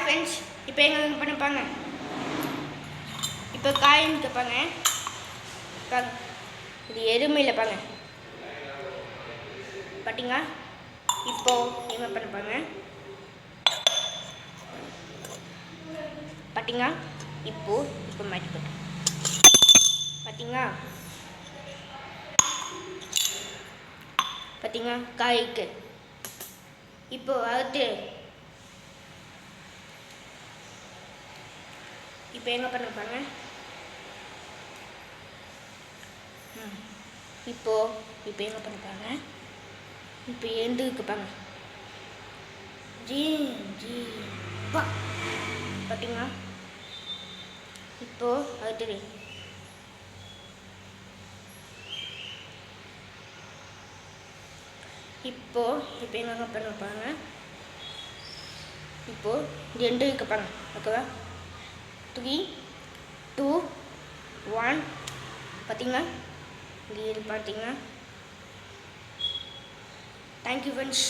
Friends, இப்போ எங்க பண்ணிப்பாங்க, இப்போ காயின்னு கேட்பாங்க. இது எருமையில் பாங்க பார்த்தீங்களா. இப்போ என்ன பண்ணிப்பாங்க பார்த்தீங்களா. இப்போ மாட்டி போட்டு பார்த்தீங்களா. பார்த்தீங்களா காய்க்கு. இப்போ அடுத்து இப்போ என்ன பண்ணிருப்பாங்க. இப்போ என்ன பண்ணிருப்பாங்க. இப்போ எழுந்துக்குப்பாங்க. ஜி ஜி பா பார்த்தீங்களா. இப்போ அடுத்து இப்போ என்ன பண்ணிருப்பாங்க. இப்போ ரெண்டு வைக்கப்பாங்க. ஓகேவா. 3 2 1 பார்த்தீங்களா. இது பார்த்தீங்கன்னா. Thank you friends.